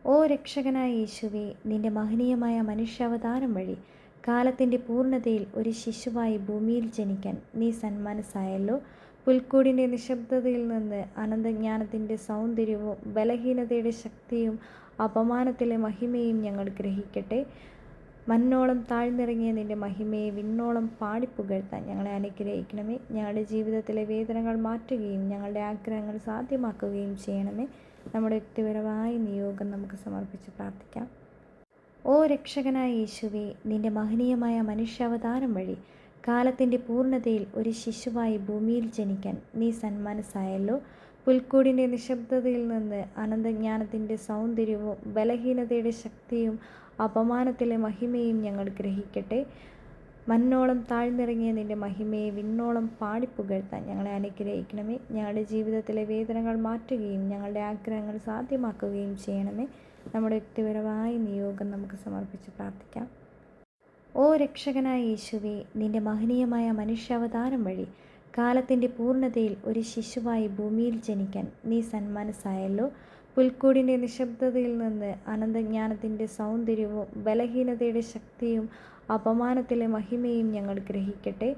ഓ രക്ഷകനായ യേശുവേ, നിന്റെ മഹനീയമായ മനുഷ്യാവതാരം വഴി കാലത്തിൻ്റെ പൂർണ്ണതയിൽ ഒരു ശിശുവായി ഭൂമിയിൽ ജനിക്കാൻ നീ സന്മനസ്സായല്ലോ. പുൽക്കൂടിൻ്റെ നിശബ്ദതയിൽ നിന്ന് അനന്തജ്ഞാനത്തിൻ്റെ സൗന്ദര്യവും ബലഹീനതയുടെ ശക്തിയും അപമാനത്തിലെ മഹിമയും ഞങ്ങൾ ഗ്രഹിക്കട്ടെ. മന്നോളം താഴ്ന്നിറങ്ങിയ നിന്റെ മഹിമയെ വിണ്ണോളം പാടിപ്പുകഴ്ത്താൻ ഞങ്ങളെ അനുഗ്രഹിക്കണമേ. ഞങ്ങളുടെ ജീവിതത്തിലെ വേദനകൾ മാറ്റുകയും ഞങ്ങളുടെ ആഗ്രഹങ്ങൾ സാധ്യമാക്കുകയും ചെയ്യണമേ. നമ്മുടെ വ്യക്തിപരമായ നിയോഗം നമുക്ക് സമർപ്പിച്ച് പ്രാർത്ഥിക്കാം. ഓ രക്ഷകനായ യേശുവേ, നിന്റെ മഹനീയമായ മനുഷ്യാവതാരം വഴി കാലത്തിൻ്റെ പൂർണ്ണതയിൽ ഒരു ശിശുവായി ഭൂമിയിൽ ജനിക്കാൻ നീ സന്മനസ്സായല്ലോ. പുൽക്കൂടിൻ്റെ നിശബ്ദതയിൽ നിന്ന് അനന്തജ്ഞാനത്തിൻ്റെ സൗന്ദര്യവും ബലഹീനതയുടെ ശക്തിയും അപമാനത്തിലെ മഹിമയും ഞങ്ങൾ ഗ്രഹിക്കട്ടെ. മന്നോളം താഴ്ന്നിറങ്ങിയ നിന്റെ മഹിമയെ വിണ്ണോളം പാടിപ്പുകഴ്ത്താൻ ഞങ്ങളെ അനുഗ്രഹിക്കണമേ. ഞങ്ങളുടെ ജീവിതത്തിലെ വേദനകൾ മാറ്റുകയും ഞങ്ങളുടെ ആഗ്രഹങ്ങൾ സാധ്യമാക്കുകയും ചെയ്യണമേ. നമ്മുടെ വ്യക്തിപരമായ നിയോഗം നമുക്ക് സമർപ്പിച്ച് പ്രാർത്ഥിക്കാം. ഓ രക്ഷകനായ യേശുവേ, നിന്റെ മഹനീയമായ മനുഷ്യാവതാരം വഴി കാലത്തിൻ്റെ പൂർണ്ണതയിൽ ഒരു ശിശുവായി ഭൂമിയിൽ ജനിക്കാൻ നീ സന്മനസ്സായല്ലോ. പുൽക്കൂടിൻ്റെ നിശബ്ദതയിൽ നിന്ന് അനന്തജ്ഞാനത്തിൻ്റെ സൗന്ദര്യവും ബലഹീനതയുടെ ശക്തിയും അപമാനത്തിലെ മഹിമയും ഞങ്ങൾ ഗ്രഹിക്കട്ടെ.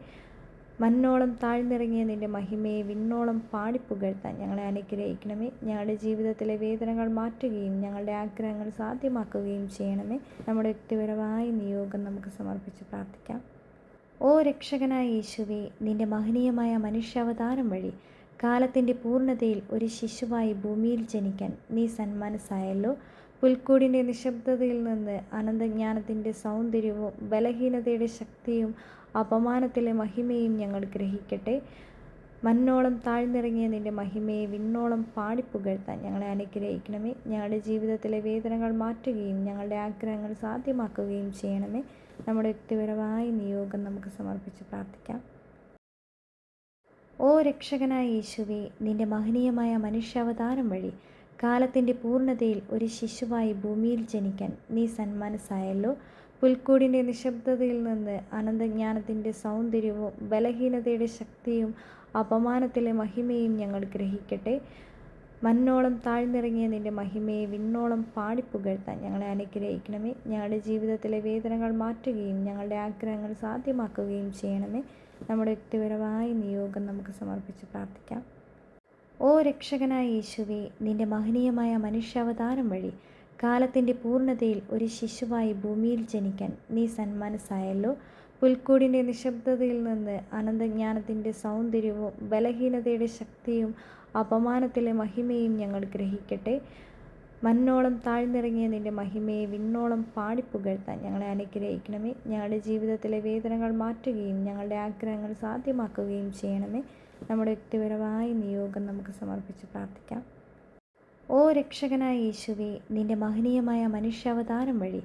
മന്നോളം താഴ്ന്നിറങ്ങിയ നിന്റെ മഹിമയെ വിണ്ണോളം പാടിപ്പുകഴ്ത്താൻ ഞങ്ങളെ അനുഗ്രഹിക്കണമേ. ഞങ്ങളുടെ ജീവിതത്തിലെ വേദനകൾ മാറ്റുകയും ഞങ്ങളുടെ ആഗ്രഹങ്ങൾ സാധ്യമാക്കുകയും ചെയ്യണമേ. നമ്മുടെ വ്യക്തിപരമായ നിയോഗം നമുക്ക് സമർപ്പിച്ച് പ്രാർത്ഥിക്കാം. ഓ രക്ഷകനായ യേശുവേ, നിന്റെ മഹനീയമായ മനുഷ്യാവതാരം വഴി കാലത്തിൻ്റെ പൂർണ്ണതയിൽ ഒരു ശിശുവായി ഭൂമിയിൽ ജനിക്കാൻ നീ സന്മനസ്സായല്ലോ. പുൽക്കൂടിൻ്റെ നിശബ്ദതയിൽ നിന്ന് അനന്തജ്ഞാനത്തിൻ്റെ സൗന്ദര്യവും ബലഹീനതയുടെ ശക്തിയും അപമാനത്തിലെ മഹിമയും ഞങ്ങൾ ഗ്രഹിക്കട്ടെ. മന്നോളം താഴ്ന്നിറങ്ങിയ നിന്റെ മഹിമയെ വിണ്ണോളം പാടിപ്പുകഴ്ത്താൻ ഞങ്ങളെ അനുഗ്രഹിക്കണമേ. ഞങ്ങളുടെ ജീവിതത്തിലെ വേദനകൾ മാറ്റുകയും ഞങ്ങളുടെ ആഗ്രഹങ്ങൾ സാധ്യമാക്കുകയും ചെയ്യണമേ. നമ്മുടെ വ്യക്തിപരമായ നിയോഗം നമുക്ക് സമർപ്പിച്ച് പ്രാർത്ഥിക്കാം. ഓ രക്ഷകനായ യേശുവേ, നിന്റെ മഹനീയമായ മനുഷ്യാവതാരം വഴി കാലത്തിൻ്റെ പൂർണ്ണതയിൽ ഒരു ശിശുവായി ഭൂമിയിൽ ജനിക്കാൻ നീ സന്മനസ്സായല്ലോ. പുൽക്കൂടിൻ്റെ നിശബ്ദതയിൽ നിന്ന് അനന്തജ്ഞാനത്തിൻ്റെ സൗന്ദര്യവും ബലഹീനതയുടെ ശക്തിയും അപമാനത്തിലെ മഹിമയും ഞങ്ങൾ ഗ്രഹിക്കട്ടെ. മന്നോളം താഴ്ന്നിറങ്ങിയ നിന്റെ മഹിമയെ വിണ്ണോളം പാടിപ്പുകഴ്ത്താൻ ഞങ്ങളെ അനുഗ്രഹിക്കണമേ. ഞങ്ങളുടെ ജീവിതത്തിലെ വേദനകൾ മാറ്റുകയും ഞങ്ങളുടെ ആഗ്രഹങ്ങൾ സാധ്യമാക്കുകയും ചെയ്യണമേ. നമ്മുടെ വ്യക്തിപരമായ നിയോഗം നമുക്ക് സമർപ്പിച്ച് പ്രാർത്ഥിക്കാം. ഓ രക്ഷകനായ യേശുവേ, നിന്റെ മഹനീയമായ മനുഷ്യാവതാരം വഴി കാലത്തിൻ്റെ പൂർണ്ണതയിൽ ഒരു ശിശുവായി ഭൂമിയിൽ ജനിക്കാൻ നീ സന്മനസ്സായല്ലോ. പുൽക്കൂടിൻ്റെ നിശബ്ദതയിൽ നിന്ന് അനന്തജ്ഞാനത്തിൻ്റെ സൗന്ദര്യവും ബലഹീനതയുടെ ശക്തിയും അപമാനത്തിലെ മഹിമയും ഞങ്ങൾ ഗ്രഹിക്കട്ടെ. മന്നോളം താഴ്ന്നിറങ്ങിയ നിന്റെ മഹിമയെ വിണ്ണോളം പാടിപ്പുകഴ്ത്താൻ ഞങ്ങളെ അനുഗ്രഹിക്കണമേ. ഞങ്ങളുടെ ജീവിതത്തിലെ വേദനകൾ മാറ്റുകയും ഞങ്ങളുടെ ആഗ്രഹങ്ങൾ സാധ്യമാക്കുകയും ചെയ്യണമേ. നമ്മുടെ വ്യക്തിപരമായ നിയോഗം നമുക്ക് സമർപ്പിച്ച് പ്രാർത്ഥിക്കാം. ഓ രക്ഷകനായ യേശുവേ, നിന്റെ മഹനീയമായ മനുഷ്യാവതാരം വഴി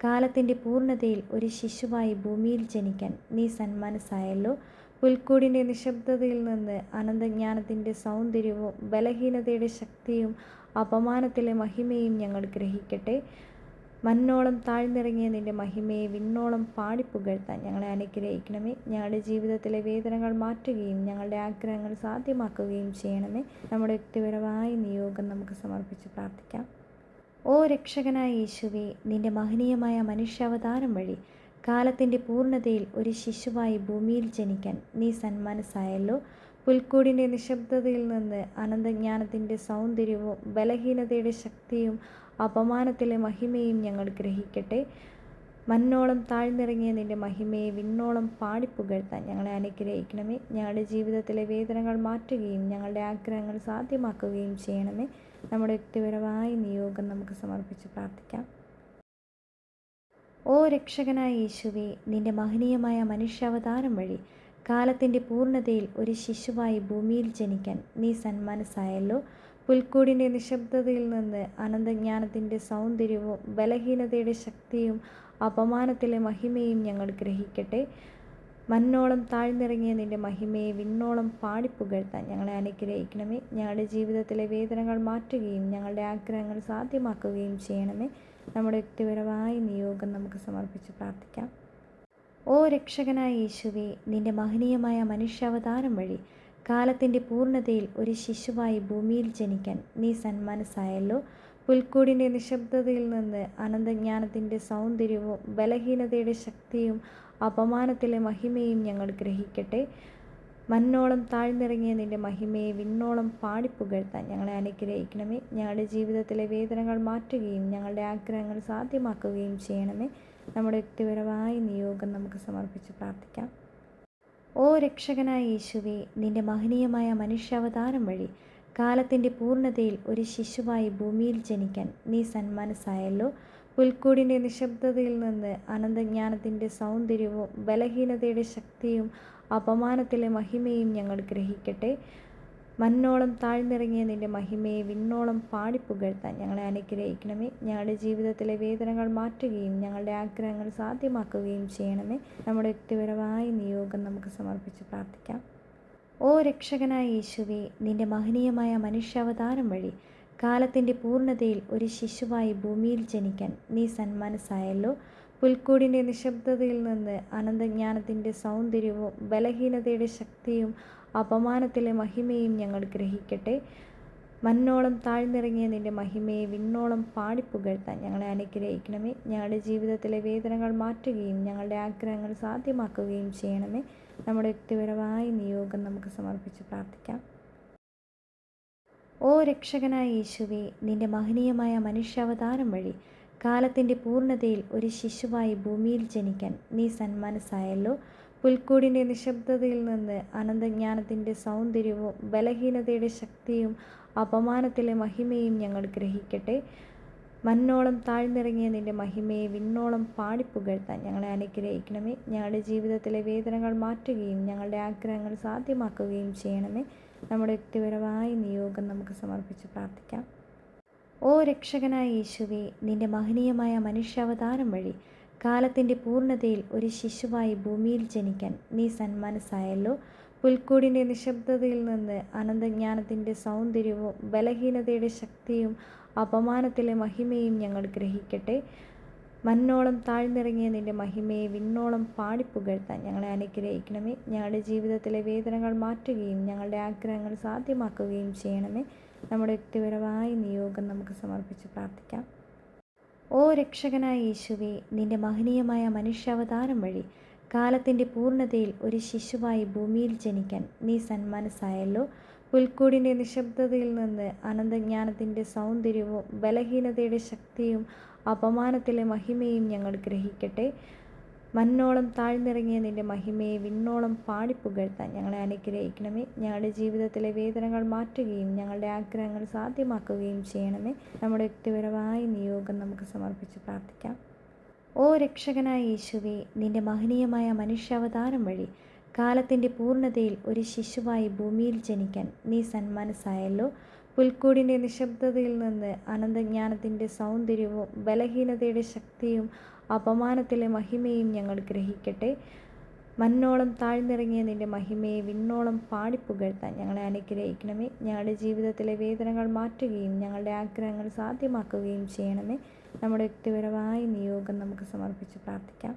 കാലത്തിൻ്റെ പൂർണ്ണതയിൽ ഒരു ശിശുവായി ഭൂമിയിൽ ജനിക്കാൻ നീ സന്മനസ്സായല്ലോ. പുൽക്കൂടിൻ്റെ നിശബ്ദതയിൽ നിന്ന് അനന്തജ്ഞാനത്തിൻ്റെ സൗന്ദര്യവും ബലഹീനതയുടെ ശക്തിയും അപമാനത്തിലെ മഹിമയും ഞങ്ങൾ ഗ്രഹിക്കട്ടെ. മന്നോളം താഴ്ന്നിറങ്ങിയ നിന്റെ മഹിമയെ വിണ്ണോളം പാടിപ്പുകഴ്ത്താൻ ഞങ്ങളെ അനുഗ്രഹിക്കണമേ. ഞങ്ങളുടെ ജീവിതത്തിലെ വേദനകൾ മാറ്റുകയും ഞങ്ങളുടെ ആഗ്രഹങ്ങൾ സാധ്യമാക്കുകയും ചെയ്യണമേ. നമ്മുടെ വ്യക്തിപരമായ നിയോഗം നമുക്ക് സമർപ്പിച്ച് പ്രാർത്ഥിക്കാം. ഓ രക്ഷകനായ യേശുവേ, നിന്റെ മഹനീയമായ മനുഷ്യാവതാരം വഴി കാലത്തിൻ്റെ പൂർണ്ണതയിൽ ഒരു ശിശുവായി ഭൂമിയിൽ ജനിക്കാൻ നീ സന്മനസ്സായല്ലോ. പുൽക്കൂടിൻ്റെ നിശബ്ദതയിൽ നിന്ന് അനന്തജ്ഞാനത്തിൻ്റെ സൗന്ദര്യവും ബലഹീനതയുടെ ശക്തിയും അപമാനത്തിലെ മഹിമയും ഞങ്ങൾ ഗ്രഹിക്കട്ടെ. മന്നോളം താഴ്ന്നിറങ്ങിയ നിന്റെ മഹിമയെ വിണ്ണോളം പാടിപ്പുകഴ്ത്താൻ ഞങ്ങളെ അനുഗ്രഹിക്കണമേ. ഞങ്ങളുടെ ജീവിതത്തിലെ വേദനകൾ മാറ്റുകയും ഞങ്ങളുടെ ആഗ്രഹങ്ങൾ സാധ്യമാക്കുകയും ചെയ്യണമേ. നമ്മുടെ വ്യക്തിപരമായ നിയോഗം നമുക്ക് സമർപ്പിച്ച് പ്രാർത്ഥിക്കാം. ഓ രക്ഷകനായ യേശുവേ, നിന്റെ മഹനീയമായ മനുഷ്യാവതാരം വഴി കാലത്തിൻ്റെ പൂർണ്ണതയിൽ ഒരു ശിശുവായി ഭൂമിയിൽ ജനിക്കാൻ നീ സന്മനസ്സായല്ലോ. പുൽക്കൂടിൻ്റെ നിശബ്ദതയിൽ നിന്ന് അനന്തജ്ഞാനത്തിൻ്റെ സൗന്ദര്യവും ബലഹീനതയുടെ ശക്തിയും അപമാനത്തിലെ മഹിമയും ഞങ്ങൾ ഗ്രഹിക്കട്ടെ. മന്നോളം താഴ്ന്നിറങ്ങിയ നിന്റെ മഹിമയെ വിണ്ണോളം പാടിപ്പുകഴ്ത്താൻ ഞങ്ങളെ അനുഗ്രഹിക്കണമേ. ഞങ്ങളുടെ ജീവിതത്തിലെ വേദനകൾ മാറ്റുകയും ഞങ്ങളുടെ ആഗ്രഹങ്ങൾ സാധ്യമാക്കുകയും ചെയ്യണമേ. നമ്മുടെ വ്യക്തിപരമായ നിയോഗം നമുക്ക് സമർപ്പിച്ച് പ്രാർത്ഥിക്കാം. ഓ രക്ഷകനായ യേശുവേ, നിന്റെ മഹനീയമായ മനുഷ്യാവതാരം വഴി കാലത്തിൻ്റെ പൂർണ്ണതയിൽ ഒരു ശിശുവായി ഭൂമിയിൽ ജനിക്കാൻ നീ സന്മനസ്സായല്ലോ. പുൽക്കൂടിൻ്റെ നിശബ്ദതയിൽ നിന്ന് അനന്തജ്ഞാനത്തിൻ്റെ സൗന്ദര്യവും ബലഹീനതയുടെ ശക്തിയും അപമാനത്തിലെ മഹിമയും ഞങ്ങൾ ഗ്രഹിക്കട്ടെ. മന്നോളം താഴ്ന്നിറങ്ങിയ നിന്റെ മഹിമയെ വിണ്ണോളം പാടിപ്പുകഴ്ത്താൻ ഞങ്ങളെ അനുഗ്രഹിക്കണമേ. ഞങ്ങളുടെ ജീവിതത്തിലെ വേദനകൾ മാറ്റുകയും ഞങ്ങളുടെ ആഗ്രഹങ്ങൾ സാധ്യമാക്കുകയും ചെയ്യണമേ. നമ്മുടെ വ്യക്തിപരമായ നിയോഗം നമുക്ക് സമർപ്പിച്ച് പ്രാർത്ഥിക്കാം. ഓ രക്ഷകനായ യേശുവേ, നിന്റെ മഹനീയമായ മനുഷ്യാവതാരം വഴി കാലത്തിൻ്റെ പൂർണ്ണതയിൽ ഒരു ശിശുവായി ഭൂമിയിൽ ജനിക്കാൻ നീ സന്മനസ്സായല്ലോ. പുൽക്കൂടിൻ്റെ നിശബ്ദതയിൽ നിന്ന് അനന്തജ്ഞാനത്തിൻ്റെ സൗന്ദര്യവും ബലഹീനതയുടെ ശക്തിയും അപമാനത്തിലെ മഹിമയും ഞങ്ങൾ ഗ്രഹിക്കട്ടെ. മന്നോളം താഴ്ന്നിറങ്ങിയ നിന്റെ മഹിമയെ വിണ്ണോളം പാടിപ്പുകഴ്ത്താൻ ഞങ്ങളെ അനുഗ്രഹിക്കണമേ. ഞങ്ങളുടെ ജീവിതത്തിലെ വേദനകൾ മാറ്റുകയും ഞങ്ങളുടെ ആഗ്രഹങ്ങൾ സാധ്യമാക്കുകയും ചെയ്യണമേ. നമ്മുടെ വ്യക്തിപരമായ നിയോഗം നമുക്ക് സമർപ്പിച്ച് പ്രാർത്ഥിക്കാം. ഓ രക്ഷകനായ യേശുവേ, നിന്റെ മഹനീയമായ മനുഷ്യാവതാരം വഴി കാലത്തിൻ്റെ പൂർണ്ണതയിൽ ഒരു ശിശുവായി ഭൂമിയിൽ ജനിക്കാൻ നീ സന്മനസ്സായല്ലോ. പുൽക്കൂടിൻ്റെ നിശബ്ദതയിൽ നിന്ന് അനന്തജ്ഞാനത്തിൻ്റെ സൗന്ദര്യവും ബലഹീനതയുടെ ശക്തിയും അപമാനത്തിലെ മഹിമയും ഞങ്ങൾ ഗ്രഹിക്കട്ടെ. മന്നോളം താഴ്ന്നിറങ്ങിയ നിന്റെ മഹിമയെ വിണ്ണോളം പാടിപ്പുകഴ്ത്താൻ ഞങ്ങളെ അനുഗ്രഹിക്കണമേ. ഞങ്ങളുടെ ജീവിതത്തിലെ വേദനകൾ മാറ്റുകയും ഞങ്ങളുടെ ആഗ്രഹങ്ങൾ സാധ്യമാക്കുകയും ചെയ്യണമേ. നമ്മുടെ വ്യക്തിപരമായ നിയോഗം നമുക്ക് സമർപ്പിച്ച് പ്രാർത്ഥിക്കാം. ഓ രക്ഷകനായ യേശുവേ, നിന്റെ മഹനീയമായ മനുഷ്യാവതാരം വഴി കാലത്തിൻ്റെ പൂർണ്ണതയിൽ ഒരു ശിശുവായി ഭൂമിയിൽ ജനിക്കാൻ നീ സന്മനസ്സായല്ലോ. പുൽക്കൂടിൻ്റെ നിശബ്ദതയിൽ നിന്ന് അനന്തജ്ഞാനത്തിൻ്റെ സൗന്ദര്യവും ബലഹീനതയുടെ ശക്തിയും അപമാനത്തിലെ മഹിമയും ഞങ്ങൾ ഗ്രഹിക്കട്ടെ. മന്നോളം താഴ്ന്നിറങ്ങിയ നിന്റെ മഹിമയെ വിണ്ണോളം പാടിപ്പുകഴ്ത്താൻ ഞങ്ങളെ അനുഗ്രഹിക്കണമേ. ഞങ്ങളുടെ ജീവിതത്തിലെ വേദനകൾ മാറ്റുകയും ഞങ്ങളുടെ ആഗ്രഹങ്ങൾ സാധ്യമാക്കുകയും ചെയ്യണമേ. നമ്മുടെ വ്യക്തിപരമായ നിയോഗം നമുക്ക് സമർപ്പിച്ച് പ്രാർത്ഥിക്കാം. ഓ രക്ഷകനായ യേശുവേ, നിന്റെ മഹനീയമായ മനുഷ്യാവതാരം വഴി കാലത്തിൻ്റെ പൂർണ്ണതയിൽ ഒരു ശിശുവായി ഭൂമിയിൽ ജനിക്കാൻ നീ സന്മനസ്സായല്ലോ. പുൽക്കൂടിൻ്റെ നിശബ്ദതയിൽ നിന്ന് അനന്തജ്ഞാനത്തിൻ്റെ സൗന്ദര്യവും ബലഹീനതയുടെ ശക്തിയും അപമാനത്തിലെ മഹിമയും ഞങ്ങൾ ഗ്രഹിക്കട്ടെ. മന്നോളം താഴ്ന്നിറങ്ങിയ നിന്റെ മഹിമയെ വിണ്ണോളം പാടിപ്പുകഴ്ത്താൻ ഞങ്ങളെ അനുഗ്രഹിക്കണമേ. ഞങ്ങളുടെ ജീവിതത്തിലെ വേദനകൾ മാറ്റുകയും ഞങ്ങളുടെ ആഗ്രഹങ്ങൾ സാധ്യമാക്കുകയും ചെയ്യണമേ. നമ്മുടെ വ്യക്തിപരമായ നിയോഗം നമുക്ക് സമർപ്പിച്ച് പ്രാർത്ഥിക്കാം. ഓ രക്ഷകനായ യേശുവേ, നിന്റെ മഹനീയമായ മനുഷ്യാവതാരം വഴി കാലത്തിൻ്റെ പൂർണ്ണതയിൽ ഒരു ശിശുവായി ഭൂമിയിൽ ജനിക്കാൻ നീ സന്മനസ്സായല്ലോ. പുൽക്കൂടിൻ്റെ നിശബ്ദതയിൽ നിന്ന് അനന്തജ്ഞാനത്തിൻ്റെ സൗന്ദര്യവും ബലഹീനതയുടെ ശക്തിയും അപമാനത്തിലെ മഹിമയും ഞങ്ങൾ ഗ്രഹിക്കട്ടെ. മന്നോളം താഴ്ന്നിറങ്ങിയ നിന്റെ മഹിമയെ വിണ്ണോളം പാടിപ്പുകഴ്ത്താൻ ഞങ്ങളെ അനുഗ്രഹിക്കണമേ. ഞങ്ങളുടെ ജീവിതത്തിലെ വേദനകൾ മാറ്റുകയും ഞങ്ങളുടെ ആഗ്രഹങ്ങൾ സാധ്യമാക്കുകയും ചെയ്യണമേ. നമ്മുടെ വ്യക്തിപരമായ നിയോഗം നമുക്ക് സമർപ്പിച്ച് പ്രാർത്ഥിക്കാം. ഓ രക്ഷകനായ യേശുവേ, നിന്റെ മഹനീയമായ മനുഷ്യാവതാരം വഴി കാലത്തിൻ്റെ പൂർണ്ണതയിൽ ഒരു ശിശുവായി ഭൂമിയിൽ ജനിക്കാൻ നീ സന്മനസ്സായല്ലോ. പുൽക്കൂടിൻ്റെ നിശബ്ദതയിൽ നിന്ന് അനന്തജ്ഞാനത്തിൻ്റെ സൗന്ദര്യവും ബലഹീനതയുടെ ശക്തിയും അപമാനത്തിലെ മഹിമയും ഞങ്ങൾ ഗ്രഹിക്കട്ടെ. മന്നോളം താഴ്ന്നിറങ്ങിയ നിന്റെ മഹിമയെ വിണ്ണോളം പാടിപ്പുകഴ്ത്താൻ ഞങ്ങളെ അനുഗ്രഹിക്കണമേ. ഞങ്ങളുടെ ജീവിതത്തിലെ വേദനകൾ മാറ്റുകയും ഞങ്ങളുടെ ആഗ്രഹങ്ങൾ സാധ്യമാക്കുകയും ചെയ്യണമേ. നമ്മുടെ വ്യക്തിപരമായ നിയോഗം നമുക്ക് സമർപ്പിച്ച് പ്രാർത്ഥിക്കാം.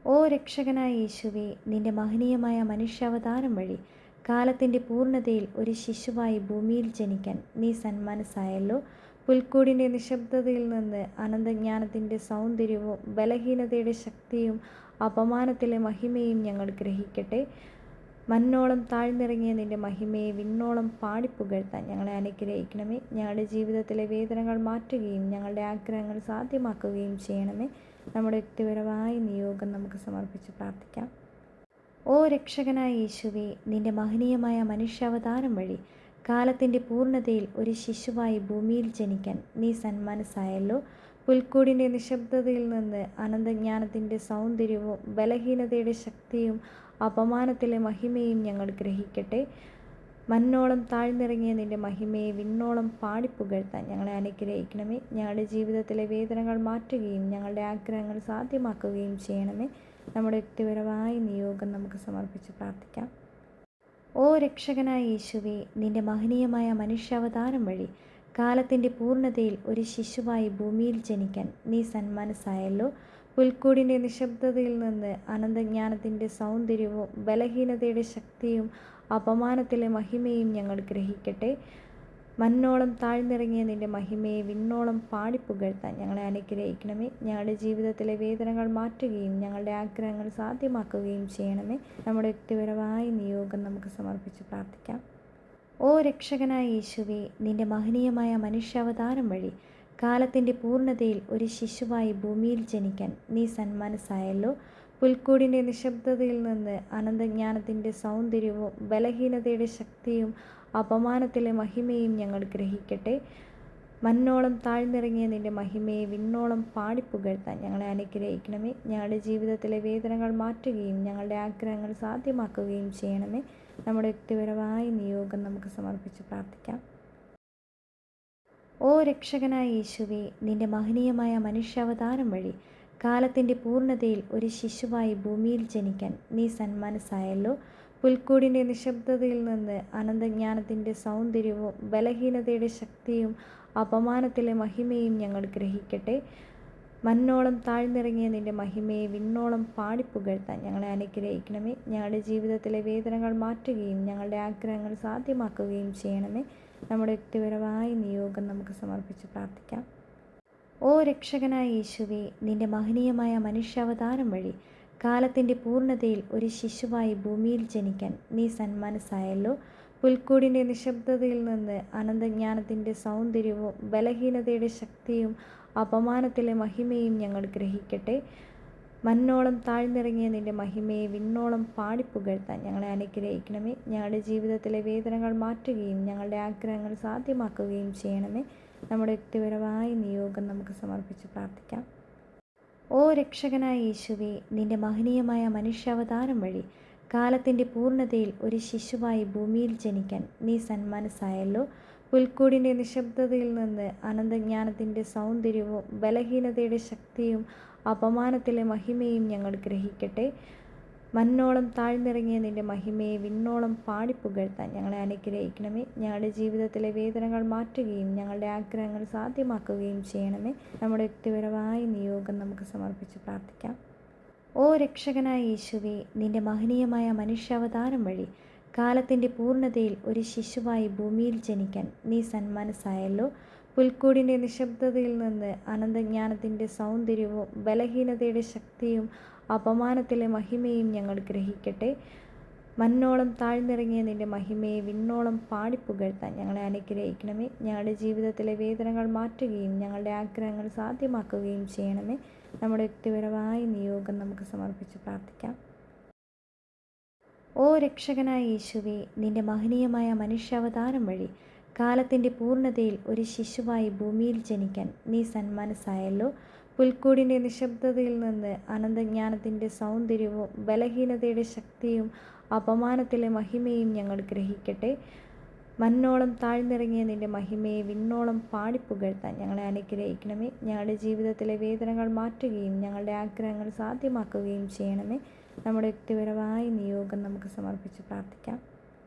ഓ രക്ഷകനായ യേശുവേ, നിന്റെ മഹനീയമായ മനുഷ്യാവതാരം വഴി കാലത്തിൻ്റെ പൂർണ്ണതയിൽ ഒരു ശിശുവായി ഭൂമിയിൽ ജനിക്കാൻ നീ സന്മനസ്സായല്ലോ. പുൽക്കൂടിൻ്റെ നിശബ്ദതയിൽ നിന്ന് അനന്തജ്ഞാനത്തിൻ്റെ സൗന്ദര്യവും ബലഹീനതയുടെ ശക്തിയും അപമാനത്തിലെ മഹിമയും ഞങ്ങൾ ഗ്രഹിക്കട്ടെ. മന്നോളം താഴ്ന്നിറങ്ങിയ നിന്റെ മഹിമയെ വിണ്ണോളം പാടിപ്പുകഴ്ത്താൻ ഞങ്ങളെ അനുഗ്രഹിക്കണമേ. ഞങ്ങളുടെ ജീവിതത്തിലെ വേദനകൾ മാറ്റുകയും ഞങ്ങളുടെ ആഗ്രഹങ്ങൾ സാധ്യമാക്കുകയും ചെയ്യണമേ. നമ്മുടെ വ്യക്തിപരമായ നിയോഗം നമുക്ക് സമർപ്പിച്ച് പ്രാർത്ഥിക്കാം. ഓ രക്ഷകനായ യേശുവേ, നിന്റെ മഹനീയമായ മനുഷ്യാവതാരം വഴി കാലത്തിൻ്റെ പൂർണ്ണതയിൽ ഒരു ശിശുവായി ഭൂമിയിൽ ജനിക്കാൻ നീ സന്മനസ്സായല്ലോ. പുൽക്കൂടിൻ്റെ നിശബ്ദതയിൽ നിന്ന് അനന്തജ്ഞാനത്തിൻ്റെ സൗന്ദര്യവും ബലഹീനതയുടെ ശക്തിയും അപമാനത്തിലെ മഹിമയും ഞങ്ങൾ ഗ്രഹിക്കട്ടെ. മന്നോളം താഴ്ന്നിറങ്ങിയ നിന്റെ മഹിമയെ വിണ്ണോളം പാടിപ്പുകഴ്ത്താൻ ഞങ്ങളെ അനുഗ്രഹിക്കണമേ. ഞങ്ങളുടെ ജീവിതത്തിലെ വേദനകൾ മാറ്റുകയും ഞങ്ങളുടെ ആഗ്രഹങ്ങൾ സാധ്യമാക്കുകയും ചെയ്യണമേ. നമ്മുടെ വ്യക്തിപരമായ നിയോഗം നമുക്ക് സമർപ്പിച്ച് പ്രാർത്ഥിക്കാം. ഓ രക്ഷകനായ യേശുവേ, നിന്റെ മഹനീയമായ മനുഷ്യാവതാരം വഴി കാലത്തിൻ്റെ പൂർണ്ണതയിൽ ഒരു ശിശുവായി ഭൂമിയിൽ ജനിക്കാൻ നീ സന്മനസ്സായല്ലോ. പുൽക്കൂടിൻ്റെ നിശബ്ദതയിൽ നിന്ന് അനന്തജ്ഞാനത്തിൻ്റെ സൗന്ദര്യവും ബലഹീനതയുടെ ശക്തിയും അപമാനത്തിലെ മഹിമയും ഞങ്ങൾ ഗ്രഹിക്കട്ടെ. മണ്ണോളം താഴ്ന്നിറങ്ങിയ നിൻ്റെ മഹിമയെ വിണ്ണോളം പാടിപ്പുകഴ്ത്താൻ ഞങ്ങളെ അനുഗ്രഹിക്കണമേ. ഞങ്ങളുടെ ജീവിതത്തിലെ വേദനകൾ മാറ്റുകയും ഞങ്ങളുടെ ആഗ്രഹങ്ങൾ സാധ്യമാക്കുകയും ചെയ്യണമേ. നമ്മുടെ വ്യക്തിപരമായ നിയോഗം നമുക്ക് സമർപ്പിച്ച് പ്രാർത്ഥിക്കാം. ഓ രക്ഷകനായ യേശുവേ, നിൻ്റെ മഹനീയമായ മനുഷ്യാവതാരം വഴി കാലത്തിൻ്റെ പൂർണ്ണതയിൽ ഒരു ശിശുവായി ഭൂമിയിൽ ജനിക്കാൻ നീ സന്മനസ്സായല്ലോ. പുൽക്കൂടിൻ്റെ നിശബ്ദതയിൽ നിന്ന് അനന്തജ്ഞാനത്തിൻ്റെ സൗന്ദര്യവും ബലഹീനതയുടെ ശക്തിയും അപമാനത്തിലെ മഹിമയും ഞങ്ങൾ ഗ്രഹിക്കട്ടെ. മണ്ണോളം താഴ്ന്നിറങ്ങിയ നിൻ്റെ മഹിമയെ വിണ്ണോളം പാടിപ്പുകഴ്ത്താൻ ഞങ്ങളെ അനുഗ്രഹിക്കണമേ. ഞങ്ങളുടെ ജീവിതത്തിലെ വേദനകൾ മാറ്റുകയും ഞങ്ങളുടെ ആഗ്രഹങ്ങൾ സാധ്യമാക്കുകയും ചെയ്യണമേ. നമ്മുടെ വ്യക്തിപരമായ നിയോഗം നമുക്ക് സമർപ്പിച്ച് പ്രാർത്ഥിക്കാം. ഓ രക്ഷകനായ യേശുവേ, നിൻ്റെ മഹനീയമായ മനുഷ്യാവതാരം വഴി കാലത്തിൻ്റെ പൂർണ്ണതയിൽ ഒരു ശിശുവായി ഭൂമിയിൽ ജനിക്കാൻ നീ സന്മനസ്സായല്ലോ. പുൽക്കൂടിൻ്റെ നിശബ്ദതയിൽ നിന്ന് അനന്തജ്ഞാനത്തിൻ്റെ സൗന്ദര്യവും ബലഹീനതയുടെ ശക്തിയും അപമാനത്തിലെ മഹിമയും ഞങ്ങൾ ഗ്രഹിക്കട്ടെ. മണ്ണോളം താഴ്ന്നിറങ്ങിയ നിൻ്റെ മഹിമയെ വിണ്ണോളം പാടിപ്പുകഴ്ത്താൻ ഞങ്ങളെ അനുഗ്രഹിക്കണമേ. ഞങ്ങളുടെ ജീവിതത്തിലെ വേദനകൾ മാറ്റുകയും ഞങ്ങളുടെ ആഗ്രഹങ്ങൾ സാധ്യമാക്കുകയും ചെയ്യണമേ. നമ്മുടെ വ്യക്തിപരമായ നിയോഗം നമുക്ക് സമർപ്പിച്ച് പ്രാർത്ഥിക്കാം. ഓ രക്ഷകനായ യേശുവേ, നിൻ്റെ മഹനീയമായ മനുഷ്യാവതാരം വഴി കാലത്തിൻ്റെ പൂർണ്ണതയിൽ ഒരു ശിശുവായി ഭൂമിയിൽ ജനിക്കാൻ നീ സന്മനസ്സായല്ലോ. പുൽക്കൂടിൻ്റെ നിശബ്ദതയിൽ നിന്ന് അനന്തജ്ഞാനത്തിൻ്റെ സൗന്ദര്യവും ബലഹീനതയുടെ ശക്തിയും അപമാനത്തിലെ മഹിമയും ഞങ്ങൾ ഗ്രഹിക്കട്ടെ. മണ്ണോളം താഴ്ന്നിറങ്ങിയ നിൻ്റെ മഹിമയെ വിണ്ണോളം പാടിപ്പുകഴ്ത്താൻ ഞങ്ങളെ അനുഗ്രഹിക്കണമേ. ഞങ്ങളുടെ ജീവിതത്തിലെ വേദനകൾ മാറ്റുകയും ഞങ്ങളുടെ ആഗ്രഹങ്ങൾ സാധ്യമാക്കുകയും ചെയ്യണമേ. നമ്മുടെ വ്യക്തിപരമായ നിയോഗം നമുക്ക് സമർപ്പിച്ച് പ്രാർത്ഥിക്കാം. ഓ രക്ഷകനായ യേശുവേ, നിൻ്റെ മഹനീയമായ മനുഷ്യാവതാരം വഴി കാലത്തിൻ്റെ പൂർണ്ണതയിൽ ഒരു ശിശുവായി ഭൂമിയിൽ ജനിക്കാൻ നീ സന്മനസ്സായല്ലോ. പുൽക്കൂടിൻ്റെ നിശബ്ദതയിൽ നിന്ന് അനന്തജ്ഞാനത്തിൻ്റെ സൗന്ദര്യവും ബലഹീനതയുടെ ശക്തിയും അപമാനത്തിലെ മഹിമയും ഞങ്ങൾ ഗ്രഹിക്കട്ടെ. മണ്ണോളം താഴ്ന്നിറങ്ങിയ നിൻ്റെ മഹിമയെ വിണ്ണോളം പാടിപ്പുകഴ്ത്താൻ ഞങ്ങളെ അനുഗ്രഹിക്കണമേ. ഞങ്ങളുടെ ജീവിതത്തിലെ വേദനകൾ മാറ്റുകയും ഞങ്ങളുടെ ആഗ്രഹങ്ങൾ സാധ്യമാക്കുകയും ചെയ്യണമേ. നമ്മുടെ വ്യക്തിപരമായ നിയോഗം നമുക്ക് സമർപ്പിച്ച് പ്രാർത്ഥിക്കാം. ഓ രക്ഷകനായ യേശുവേ, നിൻ്റെ മഹനീയമായ മനുഷ്യാവതാരം വഴി കാലത്തിൻ്റെ പൂർണ്ണതയിൽ ഒരു ശിശുവായി ഭൂമിയിൽ ജനിക്കാൻ നീ സന്മനസ്സായല്ലോ. പുൽക്കൂടിൻ്റെ നിശബ്ദതയിൽ നിന്ന് അനന്തജ്ഞാനത്തിൻ്റെ സൗന്ദര്യവും ബലഹീനതയുടെ ശക്തിയും അപമാനത്തിലെ മഹിമയും ഞങ്ങൾ ഗ്രഹിക്കട്ടെ. മണ്ണോളം താഴ്ന്നിറങ്ങിയ നിൻ്റെ മഹിമയെ വിണ്ണോളം പാടിപ്പുകഴ്ത്താൻ ഞങ്ങളെ അനുഗ്രഹിക്കണമേ. ഞങ്ങളുടെ ജീവിതത്തിലെ വേദനകൾ മാറ്റുകയും ഞങ്ങളുടെ ആഗ്രഹങ്ങൾ സാധ്യമാക്കുകയും ചെയ്യണമേ. നമ്മുടെ വ്യക്തിപരമായ നിയോഗം നമുക്ക് സമർപ്പിച്ച് പ്രാർത്ഥിക്കാം. ഓ രക്ഷകനായ യേശുവേ, നിൻ്റെ മഹനീയമായ മനുഷ്യാവതാരം വഴി കാലത്തിൻ്റെ പൂർണ്ണതയിൽ ഒരു ശിശുവായി ഭൂമിയിൽ ജനിക്കാൻ നീ സന്മനസ്സായല്ലോ. പുൽക്കൂടിൻ്റെ നിശബ്ദതയിൽ നിന്ന് അനന്തജ്ഞാനത്തിൻ്റെ സൗന്ദര്യവും ബലഹീനതയുടെ ശക്തിയും അപമാനത്തിലെ മഹിമയും ഞങ്ങൾ ഗ്രഹിക്കട്ടെ. മണ്ണോളം താഴ്ന്നിറങ്ങിയ നിൻ്റെ മഹിമയെ വിണ്ണോളം പാടിപ്പുകഴ്ത്താൻ ഞങ്ങളെ അനുഗ്രഹിക്കണമേ. ഞങ്ങളുടെ ജീവിതത്തിലെ വേദനകൾ മാറ്റുകയും ഞങ്ങളുടെ ആഗ്രഹങ്ങൾ സാധ്യമാക്കുകയും ചെയ്യണമേ. നമ്മുടെ വ്യക്തിപരമായ നിയോഗം നമുക്ക് സമർപ്പിച്ച് പ്രാർത്ഥിക്കാം.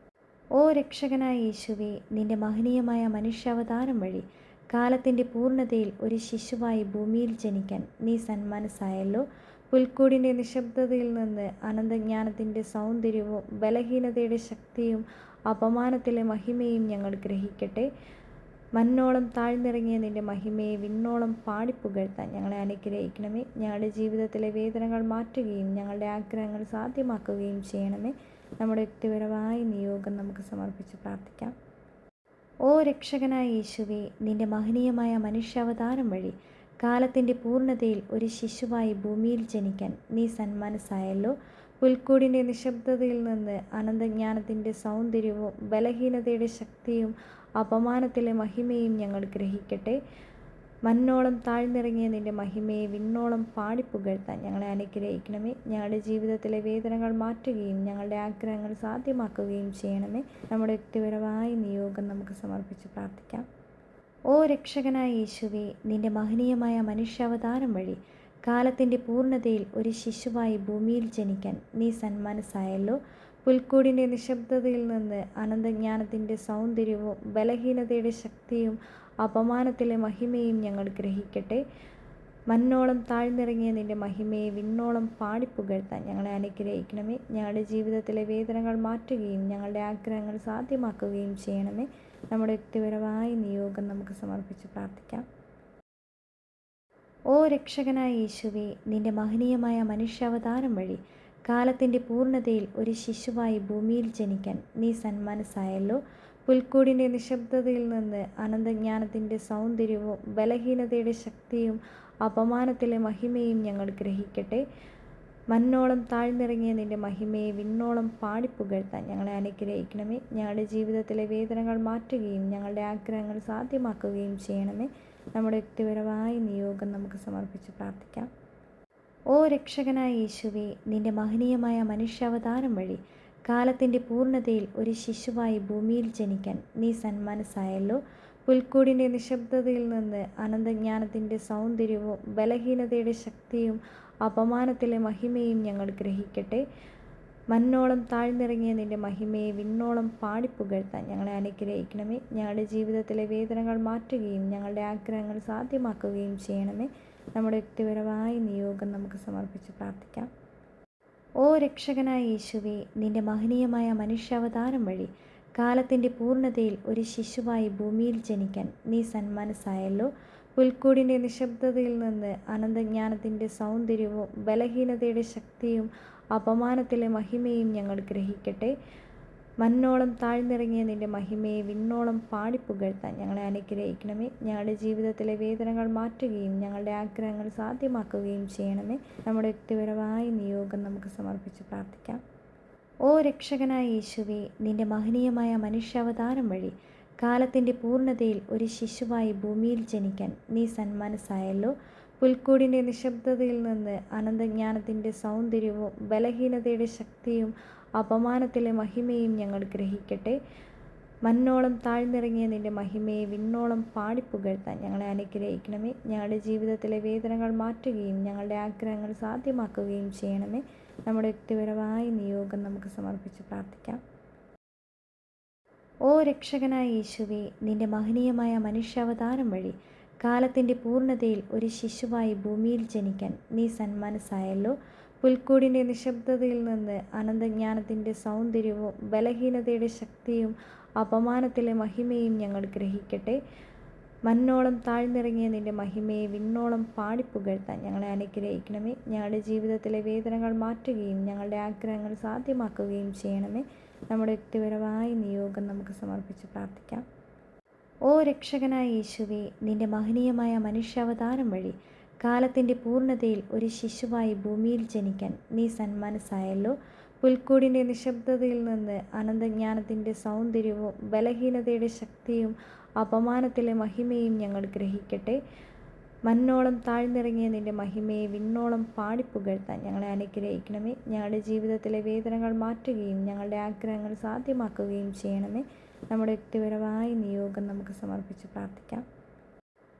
ഓ രക്ഷകനായ യേശുവേ, നിൻ്റെ മഹനീയമായ മനുഷ്യാവതാരം വഴി കാലത്തിൻ്റെ പൂർണ്ണതയിൽ ഒരു ശിശുവായി ഭൂമിയിൽ ജനിക്കാൻ നീ സന്മനസ്സായല്ലോ. പുൽക്കൂടിൻ്റെ നിശബ്ദതയിൽ നിന്ന് അനന്തജ്ഞാനത്തിൻ്റെ സൗന്ദര്യവും ബലഹീനതയുടെ ശക്തിയും അപമാനത്തിലെ മഹിമയും ഞങ്ങൾ ഗ്രഹിക്കട്ടെ. മണ്ണോളം താഴ്ന്നിറങ്ങിയ നിൻ്റെ മഹിമയെ വിണ്ണോളം പാടിപ്പുകഴ്ത്താൻ ഞങ്ങളെ അനുഗ്രഹിക്കണമേ. ഞങ്ങളുടെ ജീവിതത്തിലെ വേദനകൾ മാറ്റുകയും ഞങ്ങളുടെ ആഗ്രഹങ്ങൾ സാധ്യമാക്കുകയും ചെയ്യണമേ. നമ്മുടെ വ്യക്തിപരമായ നിയോഗം നമുക്ക് സമർപ്പിച്ച് പ്രാർത്ഥിക്കാം. ഓ രക്ഷകനായ യേശുവേ, നിൻ്റെ മഹനീയമായ മനുഷ്യാവതാരം വഴി കാലത്തിൻ്റെ പൂർണ്ണതയിൽ ഒരു ശിശുവായി ഭൂമിയിൽ ജനിക്കാൻ നീ സന്മനസ്സായല്ലോ. പുൽക്കൂടിൻ്റെ നിശബ്ദതയിൽ നിന്ന് അനന്തജ്ഞാനത്തിൻ്റെ സൗന്ദര്യവും ബലഹീനതയുടെ ശക്തിയും അപമാനത്തിലെ മഹിമയും ഞങ്ങൾ ഗ്രഹിക്കട്ടെ. മണ്ണോളം താഴ്ന്നിറങ്ങിയ നിൻ്റെ മഹിമയെ വിണ്ണോളം പാടിപ്പുകഴ്ത്താൻ ഞങ്ങളെ അനുഗ്രഹിക്കണമേ. ഞങ്ങളുടെ ജീവിതത്തിലെ വേദനകൾ മാറ്റുകയും ഞങ്ങളുടെ ആഗ്രഹങ്ങൾ സാധ്യമാക്കുകയും ചെയ്യണമേ. നമ്മുടെ വ്യക്തിപരമായ നിയോഗം നമുക്ക് സമർപ്പിച്ച് പ്രാർത്ഥിക്കാം. ഓ രക്ഷകനായ യേശുവേ, നിൻ്റെ മഹനീയമായ മനുഷ്യാവതാരം വഴി കാലത്തിൻ്റെ പൂർണ്ണതയിൽ ഒരു ശിശുവായി ഭൂമിയിൽ ജനിക്കാൻ നീ സന്മനസ്സായല്ലോ. പുൽക്കൂടിൻ്റെ നിശബ്ദതയിൽ നിന്ന് അനന്തജ്ഞാനത്തിൻ്റെ സൗന്ദര്യവും ബലഹീനതയുടെ ശക്തിയും അപമാനത്തിലെ മഹിമയും ഞങ്ങൾ ഗ്രഹിക്കട്ടെ. മണ്ണോളം താഴ്ന്നിറങ്ങിയ നിൻ്റെ മഹിമയെ വിണ്ണോളം പാടിപ്പുകഴ്ത്താൻ ഞങ്ങളെ അനുഗ്രഹിക്കണമേ. ഞങ്ങളുടെ ജീവിതത്തിലെ വേദനകൾ മാറ്റുകയും ഞങ്ങളുടെ ആഗ്രഹങ്ങൾ സാധ്യമാക്കുകയും ചെയ്യണമേ. നമ്മുടെ വ്യക്തിപരമായ നിയോഗം നമുക്ക് സമർപ്പിച്ച് പ്രാർത്ഥിക്കാം. ഓ രക്ഷകനായ യേശുവേ, നിന്റെ മഹനീയമായ മനുഷ്യാവതാരം വഴി കാലത്തിൻ്റെ പൂർണ്ണതയിൽ ഒരു ശിശുവായി ഭൂമിയിൽ ജനിക്കാൻ നീ സന്മനസ്സായല്ലോ. പുൽക്കൂടിൻ്റെ നിശബ്ദതയിൽ നിന്ന് അനന്തജ്ഞാനത്തിൻ്റെ സൗന്ദര്യവും ബലഹീനതയുടെ ശക്തിയും അപമാനത്തിലെ മഹിമയും ഞങ്ങൾ ഗ്രഹിക്കട്ടെ. മന്നോളം താഴ്ന്നിറങ്ങിയ നിന്റെ മഹിമയെ വിണ്ണോളം പാടിപ്പുകഴ്ത്താൻ ഞങ്ങളെ അനുഗ്രഹിക്കണമേ. ഞങ്ങളുടെ ജീവിതത്തിലെ വേദനകൾ മാറ്റുകയും ഞങ്ങളുടെ ആഗ്രഹങ്ങൾ സാധ്യമാക്കുകയും ചെയ്യണമേ. നമ്മുടെ വ്യക്തിപരമായ നിയോഗം നമുക്ക് സമർപ്പിച്ച് പ്രാർത്ഥിക്കാം. ഓ രക്ഷകനായ യേശുവേ, നിന്റെ മഹനീയമായ മനുഷ്യാവതാരം വഴി കാലത്തിൻ്റെ പൂർണ്ണതയിൽ ഒരു ശിശുവായി ഭൂമിയിൽ ജനിക്കാൻ നീ സന്മനസ്സായല്ലോ. പുൽക്കൂടിൻ്റെ നിശബ്ദതയിൽ നിന്ന് അനന്തജ്ഞാനത്തിൻ്റെ സൗന്ദര്യവും ബലഹീനതയുടെ ശക്തിയും അപമാനത്തിലെ മഹിമയും ഞങ്ങൾ ഗ്രഹിക്കട്ടെ. മന്നോളം താഴ്ന്നിറങ്ങിയ നിന്റെ മഹിമയെ വിണ്ണോളം പാടിപ്പുകഴ്ത്താൻ ഞങ്ങളെ അനുഗ്രഹിക്കണമേ. ഞങ്ങളുടെ ജീവിതത്തിലെ വേദനകൾ മാറ്റുകയും ഞങ്ങളുടെ ആഗ്രഹങ്ങൾ സാധ്യമാക്കുകയും ചെയ്യണമേ. നമ്മുടെ വ്യക്തിപരമായ നിയോഗം നമുക്ക് സമർപ്പിച്ച് പ്രാർത്ഥിക്കാം. ഓ രക്ഷകനായ യേശുവേ, നിന്റെ മഹനീയമായ മനുഷ്യാവതാരം വഴി കാലത്തിൻ്റെ പൂർണ്ണതയിൽ ഒരു ശിശുവായി ഭൂമിയിൽ ജനിക്കാൻ നീ സന്മനസ്സായല്ലോ. പുൽക്കൂടിൻ്റെ നിശബ്ദതയിൽ നിന്ന് അനന്തജ്ഞാനത്തിൻ്റെ സൗന്ദര്യവും ബലഹീനതയുടെ ശക്തിയും അപമാനത്തിലെ മഹിമയും ഞങ്ങൾ ഗ്രഹിക്കട്ടെ. മന്നോളം താഴ്ന്നിറങ്ങിയ നിന്റെ മഹിമയെ വിണ്ണോളം പാടിപ്പുകഴ്ത്താൻ ഞങ്ങളെ അനുഗ്രഹിക്കണമേ. ഞങ്ങളുടെ ജീവിതത്തിലെ വേദനകൾ മാറ്റുകയും ഞങ്ങളുടെ ആഗ്രഹങ്ങൾ സാധ്യമാക്കുകയും ചെയ്യണമേ. നമ്മുടെ വ്യക്തിപരമായ നിയോഗം നമുക്ക് സമർപ്പിച്ച് പ്രാർത്ഥിക്കാം. ഓ രക്ഷകനായ യേശുവേ, നിന്റെ മഹനീയമായ മനുഷ്യാവതാരം വഴി കാലത്തിൻ്റെ പൂർണ്ണതയിൽ ഒരു ശിശുവായി ഭൂമിയിൽ ജനിക്കാൻ നീ സന്മനസ്സായല്ലോ. പുൽക്കൂടിൻ്റെ നിശബ്ദതയിൽ നിന്ന് അനന്തജ്ഞാനത്തിൻ്റെ സൗന്ദര്യവും ബലഹീനതയുടെ ശക്തിയും അപമാനത്തിലെ മഹിമയും ഞങ്ങൾ ഗ്രഹിക്കട്ടെ. മന്നോളം താഴ്ന്നിറങ്ങിയ നിന്റെ മഹിമയെ വിണ്ണോളം പാടിപ്പുകഴ്ത്താൻ ഞങ്ങളെ അനുഗ്രഹിക്കണമേ. ഞങ്ങളുടെ ജീവിതത്തിലെ വേദനകൾ മാറ്റുകയും ഞങ്ങളുടെ ആഗ്രഹങ്ങൾ സാധ്യമാക്കുകയും ചെയ്യണമേ. നമ്മുടെ വ്യക്തിപരമായ നിയോഗം നമുക്ക് സമർപ്പിച്ച് പ്രാർത്ഥിക്കാം. ഓ രക്ഷകനായ യേശുവേ, നിന്റെ മഹനീയമായ മനുഷ്യാവതാരം വഴി കാലത്തിൻ്റെ പൂർണ്ണതയിൽ ഒരു ശിശുവായി ഭൂമിയിൽ ജനിക്കാൻ നീ സന്മനസ്സായല്ലോ. പുൽക്കൂടിൻ്റെ നിശബ്ദതയിൽ നിന്ന് അനന്തജ്ഞാനത്തിൻ്റെ സൗന്ദര്യവും ബലഹീനതയുടെ ശക്തിയും അപമാനത്തിലെ മഹിമയും ഞങ്ങൾ ഗ്രഹിക്കട്ടെ. മന്നോളം താഴ്ന്നിറങ്ങിയ നിന്റെ മഹിമയെ വിണ്ണോളം പാടിപ്പുകഴ്ത്താൻ ഞങ്ങളെ അനുഗ്രഹിക്കണമേ. ഞങ്ങളുടെ ജീവിതത്തിലെ വേദനകൾ മാറ്റുകയും ഞങ്ങളുടെ ആഗ്രഹങ്ങൾ സാധ്യമാക്കുകയും ചെയ്യണമേ. നമ്മുടെ വ്യക്തിപരമായ നിയോഗം നമുക്ക് സമർപ്പിച്ച് പ്രാർത്ഥിക്കാം. ഓ രക്ഷകനായ യേശുവേ, നിന്റെ മഹനീയമായ മനുഷ്യാവതാരം വഴി കാലത്തിൻ്റെ പൂർണ്ണതയിൽ ഒരു ശിശുവായി ഭൂമിയിൽ ജനിക്കാൻ നീ സന്മനസ്സായല്ലോ. പുൽക്കൂടിൻ്റെ നിശബ്ദതയിൽ നിന്ന് അനന്തജ്ഞാനത്തിൻ്റെ സൗന്ദര്യവും ബലഹീനതയുടെ ശക്തിയും അപമാനത്തിലെ മഹിമയും ഞങ്ങൾ ഗ്രഹിക്കട്ടെ. മന്നോളം താഴ്ന്നിറങ്ങിയ നിന്റെ മഹിമയെ വിണ്ണോളം പാടിപ്പുകഴ്ത്താൻ ഞങ്ങളെ അനുഗ്രഹിക്കണമേ. ഞങ്ങളുടെ ജീവിതത്തിലെ വേദനകൾ മാറ്റുകയും ഞങ്ങളുടെ ആഗ്രഹങ്ങൾ സാധ്യമാക്കുകയും ചെയ്യണമേ. നമ്മുടെ വ്യക്തിപരമായ നിയോഗം നമുക്ക് സമർപ്പിച്ച് പ്രാർത്ഥിക്കാം.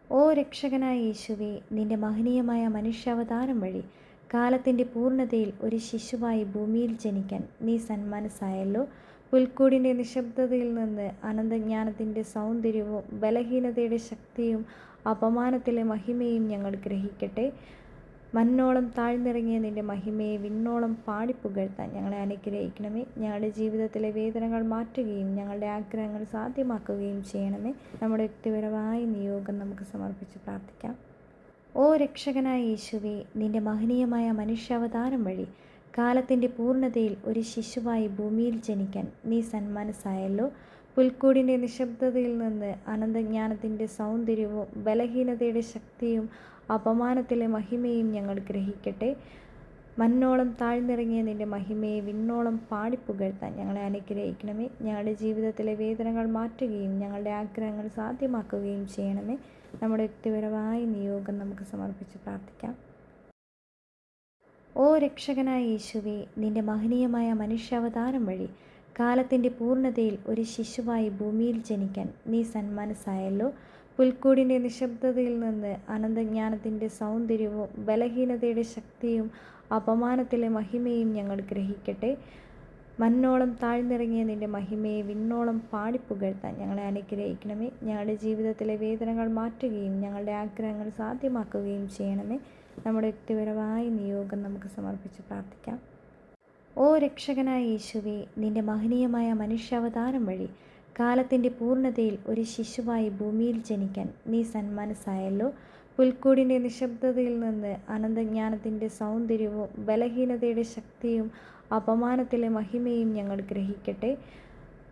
ഓ രക്ഷകനായ യേശുവേ, നിന്റെ മഹനീയമായ മനുഷ്യാവതാരം വഴി കാലത്തിൻ്റെ പൂർണ്ണതയിൽ ഒരു ശിശുവായി ഭൂമിയിൽ ജനിക്കാൻ നീ സന്മനസ്സായല്ലോ. പുൽക്കൂടിൻ്റെ നിശബ്ദതയിൽ നിന്ന് അനന്തജ്ഞാനത്തിൻ്റെ സൗന്ദര്യവും ബലഹീനതയുടെ ശക്തിയും അപമാനത്തിലെ മഹിമയും ഞങ്ങൾ ഗ്രഹിക്കട്ടെ. മന്നോളം താഴ്ന്നിറങ്ങിയ നിന്റെ മഹിമയെ വിണ്ണോളം പാടിപ്പുകഴ്ത്താൻ ഞങ്ങളെ അനുഗ്രഹിക്കണമേ. ഞങ്ങളുടെ ജീവിതത്തിലെ വേദനകൾ മാറ്റുകയും ഞങ്ങളുടെ ആഗ്രഹങ്ങൾ സാധ്യമാക്കുകയും ചെയ്യണമേ. നമ്മുടെ വ്യക്തിപരമായ നിയോഗം നമുക്ക് സമർപ്പിച്ച് പ്രാർത്ഥിക്കാം. ഓ രക്ഷകനായ യേശുവേ, നിന്റെ മഹനീയമായ മനുഷ്യാവതാരം വഴി കാലത്തിൻ്റെ പൂർണ്ണതയിൽ ഒരു ശിശുവായി ഭൂമിയിൽ ജനിക്കാൻ നീ സന്മനസ്സായല്ലോ. പുൽക്കൂടിൻ്റെ നിശബ്ദതയിൽ നിന്ന് അനന്തജ്ഞാനത്തിൻ്റെ സൗന്ദര്യവും ബലഹീനതയുടെ ശക്തിയും അപമാനത്തിലെ മഹിമയും ഞങ്ങൾ ഗ്രഹിക്കട്ടെ. മന്നോളം താഴ്ന്നിറങ്ങിയ നിന്റെ മഹിമയെ വിണ്ണോളം പാടിപ്പുകഴ്ത്താൻ ഞങ്ങളെ അനുഗ്രഹിക്കണമേ. ഞങ്ങളുടെ ജീവിതത്തിലെ വേദനകൾ മാറ്റുകയും ഞങ്ങളുടെ ആഗ്രഹങ്ങൾ സാധ്യമാക്കുകയും ചെയ്യണമേ. നമ്മുടെ വ്യക്തിപരമായ നിയോഗം നമുക്ക് സമർപ്പിച്ച് പ്രാർത്ഥിക്കാം. ഓ രക്ഷകനായ യേശുവേ, നിന്റെ മഹനീയമായ മനുഷ്യാവതാരം വഴി കാലത്തിൻ്റെ പൂർണ്ണതയിൽ ഒരു ശിശുവായി ഭൂമിയിൽ ജനിക്കാൻ നീ സന്മനസ്സായല്ലോ. പുൽക്കൂടിൻ്റെ നിശബ്ദതയിൽ നിന്ന് അനന്തജ്ഞാനത്തിൻ്റെ സൗന്ദര്യവും ബലഹീനതയുടെ ശക്തിയും അപമാനത്തിലെ മഹിമയും ഞങ്ങൾ ഗ്രഹിക്കട്ടെ. മന്നോളം താഴ്ന്നിറങ്ങിയ നിന്റെ മഹിമയെ വിണ്ണോളം പാടിപ്പുകഴ്ത്താൻ ഞങ്ങളെ അനുഗ്രഹിക്കണമേ. ഞങ്ങളുടെ ജീവിതത്തിലെ വേദനകൾ മാറ്റുകയും ഞങ്ങളുടെ ആഗ്രഹങ്ങൾ സാധ്യമാക്കുകയും ചെയ്യണമേ. നമ്മുടെ വ്യക്തിപരമായ നിയോഗം നമുക്ക് സമർപ്പിച്ച് പ്രാർത്ഥിക്കാം. ഓ രക്ഷകനായ യേശുവേ, നിന്റെ മഹനീയമായ മനുഷ്യാവതാരം വഴി കാലത്തിൻ്റെ പൂർണ്ണതയിൽ ഒരു ശിശുവായി ഭൂമിയിൽ ജനിക്കാൻ നീ സന്മനസ്സായല്ലോ. പുൽക്കൂടിൻ്റെ നിശബ്ദതയിൽ നിന്ന് അനന്തജ്ഞാനത്തിൻ്റെ സൗന്ദര്യവും ബലഹീനതയുടെ ശക്തിയും അപമാനത്തിലെ മഹിമയും ഞങ്ങൾ ഗ്രഹിക്കട്ടെ.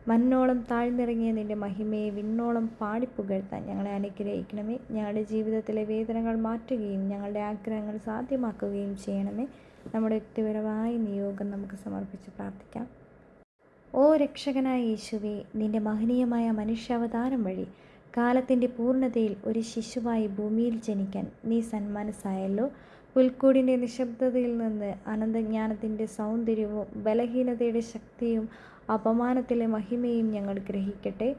മണ്ണോളം താഴ്ന്നിറങ്ങിയ നിന്റെ മഹിമയെ വിണ്ണോളം പാടിപ്പുകഴ്ത്താൻ ഞങ്ങളെ അനുഗ്രഹിക്കണമേ. ഞങ്ങളുടെ ജീവിതത്തിലെ വേദനകൾ മാറ്റുകയും ഞങ്ങളുടെ ആഗ്രഹങ്ങൾ സാധ്യമാക്കുകയും ചെയ്യണമേ. നമ്മുടെ വ്യക്തിപരമായ നിയോഗം നമുക്ക് സമർപ്പിച്ച് പ്രാർത്ഥിക്കാം. ഓ രക്ഷകനായ യേശുവേ, നിന്റെ മഹനീയമായ മനുഷ്യാവതാരം വഴി കാലത്തിൻ്റെ പൂർണ്ണതയിൽ ഒരു ശിശുവായി ഭൂമിയിൽ ജനിക്കാൻ നീ സന്മനസ്സായല്ലോ. പുൽക്കൂടിൻ്റെ നിശബ്ദതയിൽ നിന്ന് അനന്തജ്ഞാനത്തിൻ്റെ സൗന്ദര്യവും ബലഹീനതയുടെ ശക്തിയും അപമാനത്തിലെ മഹിമയും ഞങ്ങൾ ഗ്രഹിക്കട്ടെ.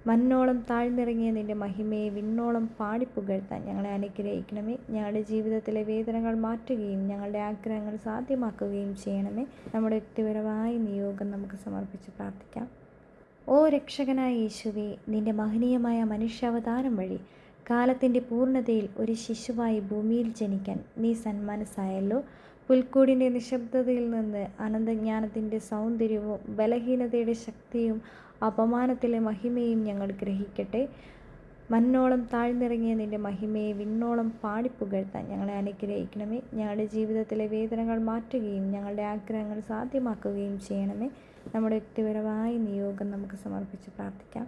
മണ്ണോളം താഴ്ന്നിറങ്ങിയ നിന്റെ മഹിമയെ വിണ്ണോളം പാടിപ്പുകഴ്ത്താൻ ഞങ്ങളെ അനുഗ്രഹിക്കണമേ. ഞങ്ങളുടെ ജീവിതത്തിലെ വേദനകൾ മാറ്റുകയും ഞങ്ങളുടെ ആഗ്രഹങ്ങൾ സാധ്യമാക്കുകയും ചെയ്യണമേ. നമ്മുടെ വ്യക്തിപരമായ നിയോഗം നമുക്ക് സമർപ്പിച്ച് പ്രാർത്ഥിക്കാം. ഓ രക്ഷകനായ യേശുവേ, നിന്റെ മഹനീയമായ മനുഷ്യാവതാരം വഴി കാലത്തിൻ്റെ പൂർണ്ണതയിൽ ഒരു ശിശുവായി ഭൂമിയിൽ ജനിക്കാൻ നീ സന്മനസ്സായല്ലോ. പുൽക്കൂടിൻ്റെ നിശബ്ദതയിൽ നിന്ന് അനന്തജ്ഞാനത്തിൻ്റെ സൗന്ദര്യവും ബലഹീനതയുടെ ശക്തിയും അപമാനത്തിലെ മഹിമയും ഞങ്ങൾ ഗ്രഹിക്കട്ടെ. മണ്ണോളം താഴ്ന്നിറങ്ങിയ നിന്റെ മഹിമയെ വിണ്ണോളം പാടിപ്പുകഴ്ത്താൻ ഞങ്ങളെ അനുഗ്രഹിക്കണമേ. നമ്മുടെ വ്യക്തിപരമായ നിയോഗം നമുക്ക് സമർപ്പിച്ച് പ്രാർത്ഥിക്കാം. ഓ രക്ഷകനായ യേശുവേ, നിന്റെ മഹനീയമായ മനുഷ്യാവതാരം വഴി കാലത്തിൻ്റെ പൂർണ്ണതയിൽ ഒരു ശിശുവായി ഭൂമിയിൽ ജനിക്കാൻ നീ സന്മനസ്സായല്ലോ. പുൽക്കൂടിൻ്റെ നിശബ്ദതയിൽ നിന്ന് അനന്തജ്ഞാനത്തിൻ്റെ സൗന്ദര്യവും ബലഹീനതയുടെ ശക്തിയും അപമാനത്തിലെ മഹിമയും ഞങ്ങൾ ഗ്രഹിക്കട്ടെ. മണ്ണോളം താഴ്ന്നിറങ്ങിയ നിന്റെ മഹിമയെ വിണ്ണോളം പാടിപ്പുകഴ്ത്താൻ ഞങ്ങളെ അനുഗ്രഹിക്കണമേ. ഞങ്ങളുടെ ജീവിതത്തിലെ വേദനകൾ മാറ്റുകയും ഞങ്ങളുടെ ആഗ്രഹങ്ങൾ സാധ്യമാക്കുകയും ചെയ്യണമേ. നമ്മുടെ വ്യക്തിപരമായ നിയോഗം നമുക്ക് സമർപ്പിച്ച് പ്രാർത്ഥിക്കാം.